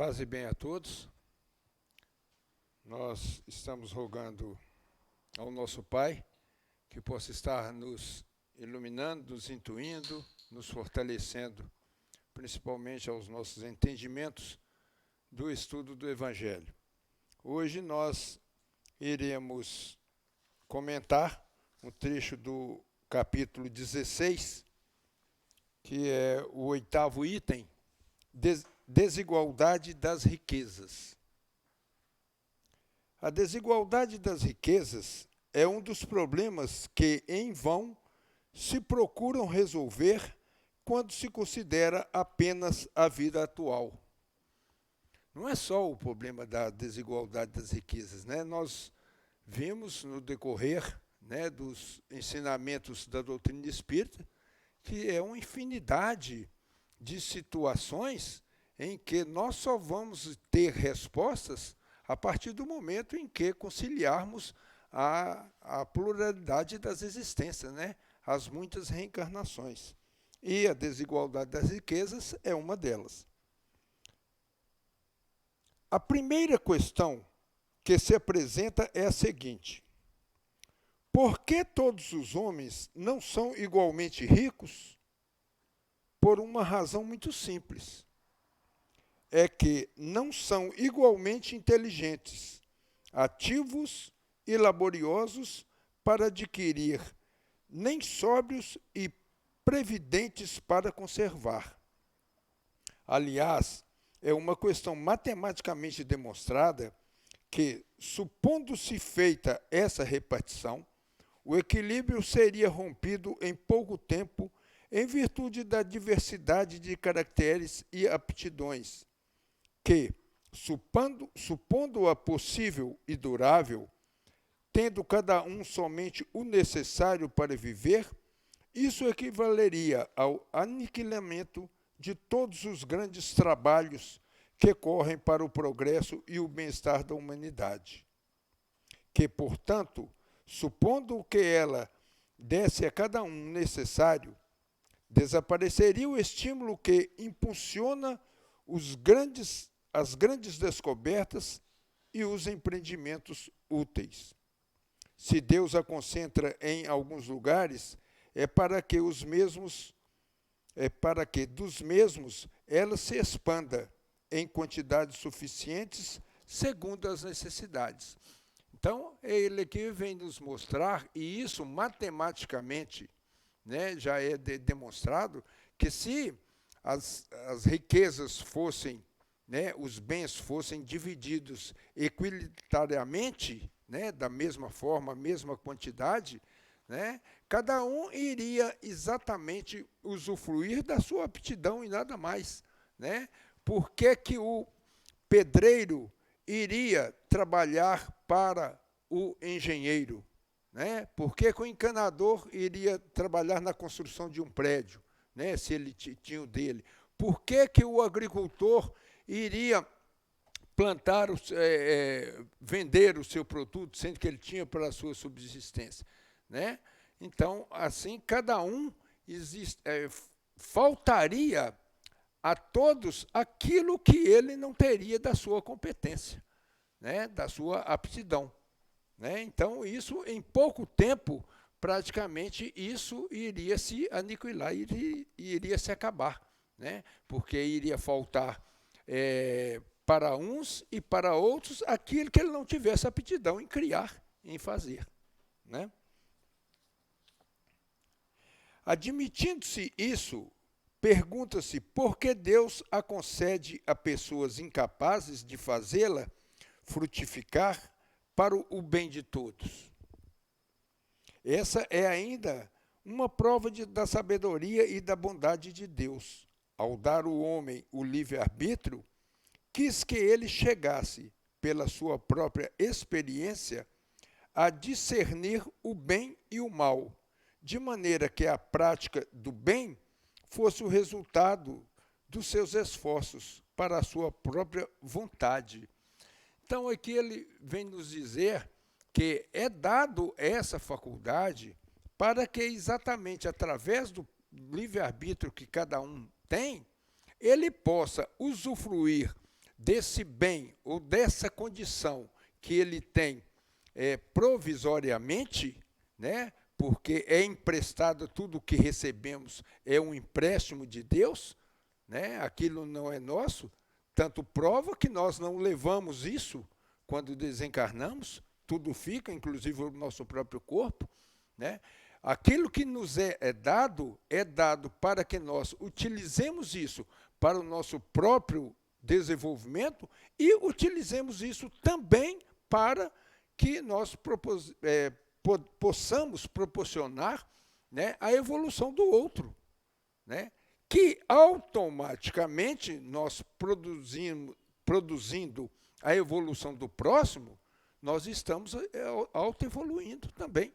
Paz e bem a todos. Nós estamos rogando ao nosso Pai que possa estar nos iluminando, nos intuindo, nos fortalecendo, principalmente aos nossos entendimentos do estudo do Evangelho. Hoje nós iremos comentar um trecho do capítulo 16, que é o 8º item, desigualdade das riquezas. A desigualdade das riquezas é um dos problemas que, em vão, se procuram resolver quando se considera apenas a vida atual. Não é só o problema da desigualdade das riquezas, né? Nós vimos no decorrer, né, dos ensinamentos da doutrina espírita que é uma infinidade de situações em que nós só vamos ter respostas a partir do momento em que conciliarmos a pluralidade das existências, né? As muitas reencarnações. E a desigualdade das riquezas é uma delas. A primeira questão que se apresenta é a seguinte: por que todos os homens não são igualmente ricos? Por uma razão muito simples. É que não são igualmente inteligentes, ativos e laboriosos para adquirir, nem sóbrios e previdentes para conservar. Aliás, é uma questão matematicamente demonstrada que, supondo-se feita essa repartição, o equilíbrio seria rompido em pouco tempo em virtude da diversidade de caracteres e aptidões, que, supondo-a possível e durável, tendo cada um somente o necessário para viver, isso equivaleria ao aniquilamento de todos os grandes trabalhos que correm para o progresso e o bem-estar da humanidade. Que, portanto, supondo que ela desse a cada um necessário, desapareceria o estímulo que impulsiona as grandes descobertas e os empreendimentos úteis. Se Deus a concentra em alguns lugares, é para que dos mesmos ela se expanda em quantidades suficientes segundo as necessidades. Então, ele aqui vem nos mostrar, e isso matematicamente, né, já é demonstrado, que se as riquezas fossem, né, os bens fossem divididos equitariamente, né, da mesma forma, a mesma quantidade, né, cada um iria exatamente usufruir da sua aptidão e nada mais, né? Por que que o pedreiro iria trabalhar para o engenheiro, né? Por que que o encanador iria trabalhar na construção de um prédio, né, se ele tinha o dele? Por que que o agricultor iria plantar, vender o seu produto, sendo que ele tinha para a sua subsistência, né? Então, assim, cada um faltaria a todos aquilo que ele não teria da sua competência, né, da sua aptidão, né? Então, isso, em pouco tempo, praticamente, isso iria se aniquilar, iria se acabar, né? Porque iria faltar para uns e para outros aquilo que ele não tivesse aptidão em criar, em fazer, né? Admitindo-se isso, pergunta-se por que Deus a concede a pessoas incapazes de fazê-la frutificar para o bem de todos. Essa é ainda uma prova da sabedoria e da bondade de Deus. Ao dar ao homem o livre-arbítrio, quis que ele chegasse, pela sua própria experiência, a discernir o bem e o mal, de maneira que a prática do bem fosse o resultado dos seus esforços para a sua própria vontade. Então, aqui ele vem nos dizer que é dado essa faculdade para que exatamente através do livre-arbítrio que cada um tem, ele possa usufruir desse bem ou dessa condição que ele tem provisoriamente, né, porque é emprestado tudo o que recebemos, é um empréstimo de Deus, né, aquilo não é nosso, tanto prova que nós não levamos isso quando desencarnamos, tudo fica, inclusive o nosso próprio corpo, né? Aquilo que nos é dado para que nós utilizemos isso para o nosso próprio desenvolvimento e utilizemos isso também para que nós possamos proporcionar, né, a evolução do outro, né? Que automaticamente nós produzindo a evolução do próximo, nós estamos autoevoluindo também,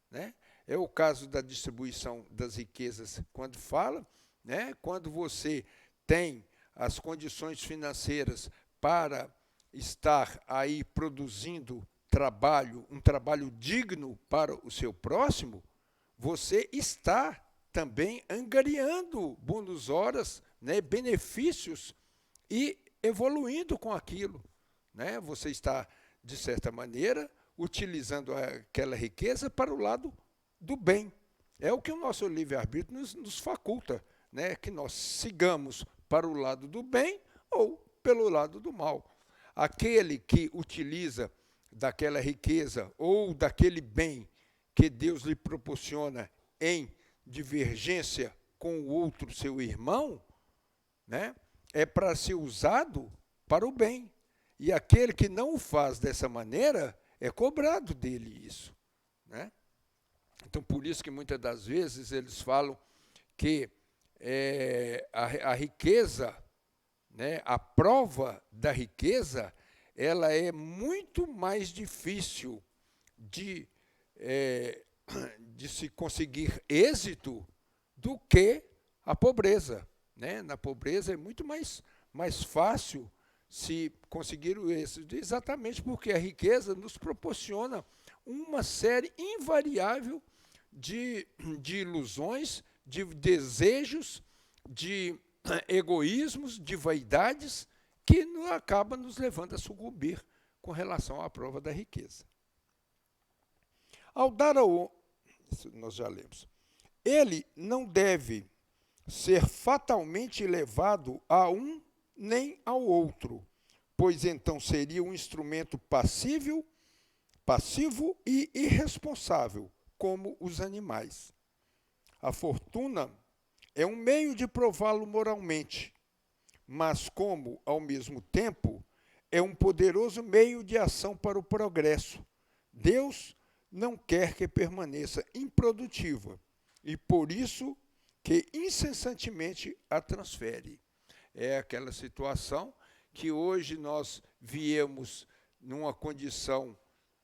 né? É o caso da distribuição das riquezas, quando fala, né? Quando você tem as condições financeiras para estar aí produzindo trabalho, um trabalho digno para o seu próximo, você está também angariando bônus horas, né, benefícios e evoluindo com aquilo, né? Você está, de certa maneira, utilizando aquela riqueza para o lado do bem. É o que o nosso livre-arbítrio nos faculta, né? Que nós sigamos para o lado do bem ou pelo lado do mal. Aquele que utiliza daquela riqueza ou daquele bem que Deus lhe proporciona em divergência com o outro, seu irmão, né, é para ser usado para o bem. E aquele que não o faz dessa maneira, é cobrado dele isso, né? Então, por isso que muitas das vezes eles falam que a riqueza, né, a prova da riqueza, ela é muito mais difícil de se conseguir êxito do que a pobreza, né? Na pobreza é muito mais fácil se conseguir o êxito, exatamente porque a riqueza nos proporciona uma série invariável de ilusões, de desejos, de egoísmos, de vaidades, que acaba nos levando a sucumbir com relação à prova da riqueza. Ao dar isso nós já lemos, ele não deve ser fatalmente levado a um nem ao outro, pois então seria um instrumento passivo e irresponsável, como os animais. A fortuna é um meio de prová-lo moralmente, mas como, ao mesmo tempo, é um poderoso meio de ação para o progresso. Deus não quer que permaneça improdutiva, e por isso que incessantemente a transfere. É aquela situação que hoje nós viemos numa condição,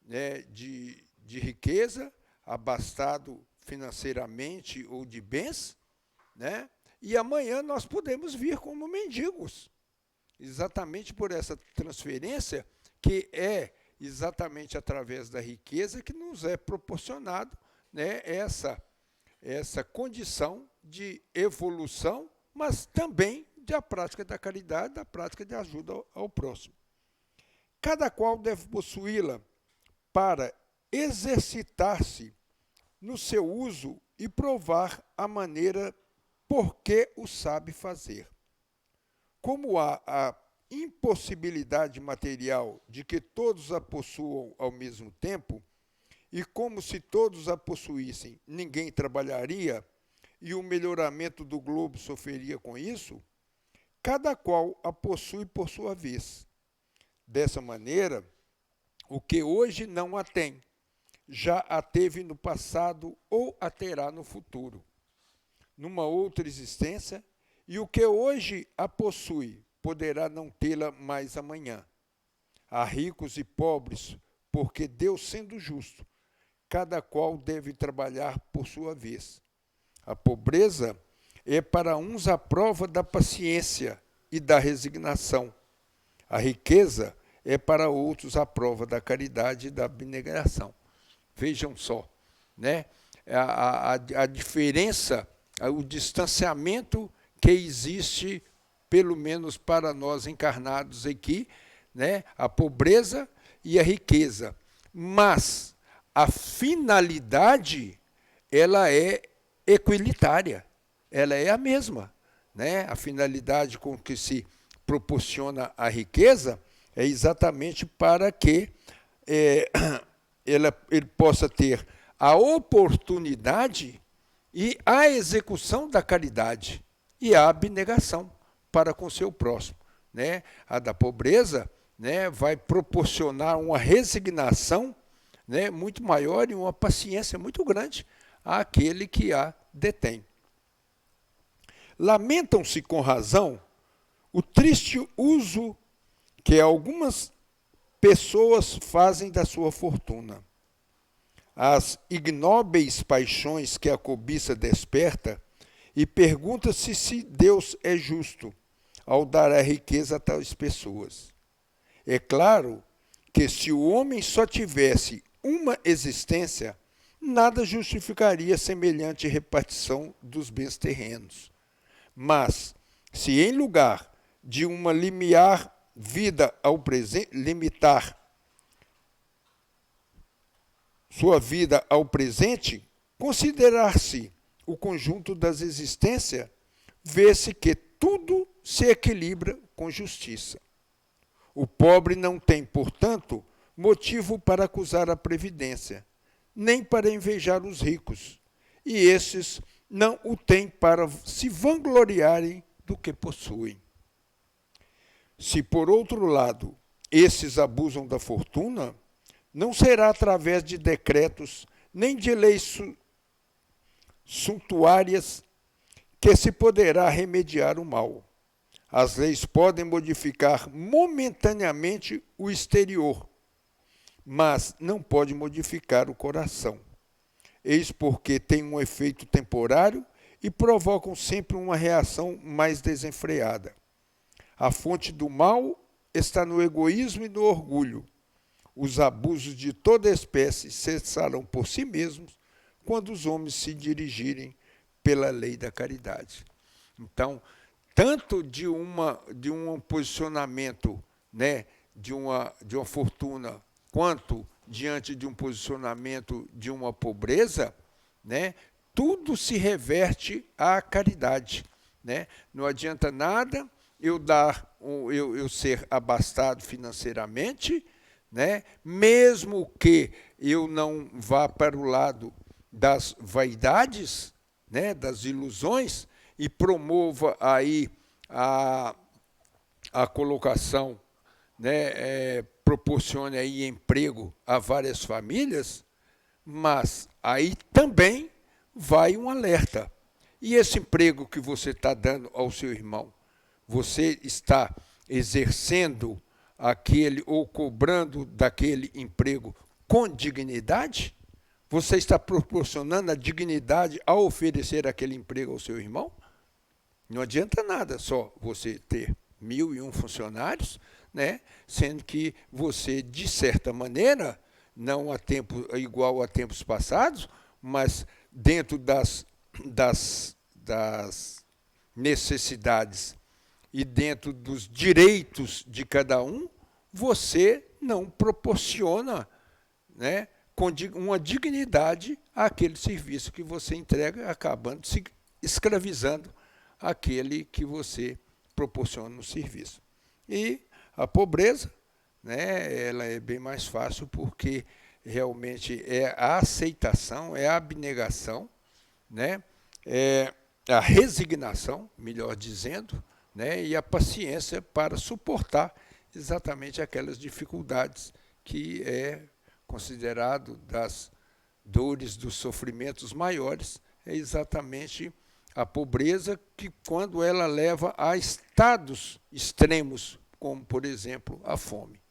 né, de riqueza, abastado financeiramente ou de bens, né? E amanhã nós podemos vir como mendigos, exatamente por essa transferência, que é exatamente através da riqueza que nos é proporcionado, né, essa condição de evolução, mas também da prática da caridade, da prática de ajuda ao próximo. Cada qual deve possuí-la para exercitar-se no seu uso e provar a maneira por que o sabe fazer. Como há a impossibilidade material de que todos a possuam ao mesmo tempo, e como se todos a possuíssem, ninguém trabalharia, e o melhoramento do globo sofreria com isso, cada qual a possui por sua vez. Dessa maneira, o que hoje não a tem, já a teve no passado ou a terá no futuro, numa outra existência, e o que hoje a possui poderá não tê-la mais amanhã. Há ricos e pobres, porque Deus, sendo justo, cada qual deve trabalhar por sua vez. A pobreza é para uns a prova da paciência e da resignação. A riqueza é para outros a prova da caridade e da abnegação. Vejam só, né? A diferença, o distanciamento que existe pelo menos para nós encarnados aqui, né, a pobreza e a riqueza. Mas a finalidade, ela é equilitária, ela é a mesma, né? A finalidade com que se proporciona a riqueza é exatamente para que ele possa ter a oportunidade e a execução da caridade e a abnegação para com seu próximo, né? A da pobreza, né, vai proporcionar uma resignação, né, muito maior e uma paciência muito grande àquele que a detém. Lamentam-se com razão o triste uso que algumas pessoas fazem da sua fortuna. As ignóbeis paixões que a cobiça desperta, e pergunta-se se Deus é justo ao dar a riqueza a tais pessoas. É claro que se o homem só tivesse uma existência, nada justificaria semelhante repartição dos bens terrenos. Mas, se em lugar de uma limitar vida ao presente, limitar sua vida ao presente, considerar-se o conjunto das existências, vê-se que tudo se equilibra com justiça. O pobre não tem, portanto, motivo para acusar a previdência, nem para invejar os ricos, e esses não o têm para se vangloriarem do que possuem. Se, por outro lado, esses abusam da fortuna, não será através de decretos nem de leis suntuárias que se poderá remediar o mal. As leis podem modificar momentaneamente o exterior, mas não pode modificar o coração. Eis porque têm um efeito temporário e provocam sempre uma reação mais desenfreada. A fonte do mal está no egoísmo e no orgulho. Os abusos de toda espécie cessarão por si mesmos quando os homens se dirigirem pela lei da caridade. Então, tanto de um posicionamento, né, de uma fortuna, quanto diante de um posicionamento de uma pobreza, né, tudo se reverte à caridade, né? Não adianta nada eu ser abastado financeiramente, né, mesmo que eu não vá para o lado das vaidades, né, das ilusões, e promova aí a colocação, né, proporcione aí emprego a várias famílias, mas aí também vai um alerta. E esse emprego que você está dando ao seu irmão, você está exercendo aquele ou cobrando daquele emprego com dignidade? Você está proporcionando a dignidade ao oferecer aquele emprego ao seu irmão? Não adianta nada só você ter 1.001 funcionários, né, sendo que você, de certa maneira, não igual a tempos passados, mas dentro das necessidades e dentro dos direitos de cada um, você não proporciona, né, com uma dignidade àquele serviço que você entrega, acabando se escravizando aquele que você proporciona no serviço. E a pobreza, né, ela é bem mais fácil porque realmente é a aceitação, é a abnegação, né, é a resignação, melhor dizendo, né, e a paciência para suportar exatamente aquelas dificuldades que é considerado das dores, dos sofrimentos maiores, é exatamente a pobreza, que quando ela leva a estados extremos, como, por exemplo, a fome,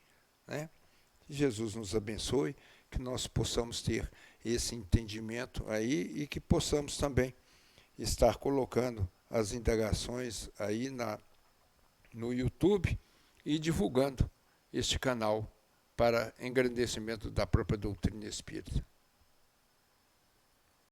né? Que Jesus nos abençoe, que nós possamos ter esse entendimento aí e que possamos também estar colocando as indagações aí no YouTube e divulgando este canal para engrandecimento da própria doutrina espírita.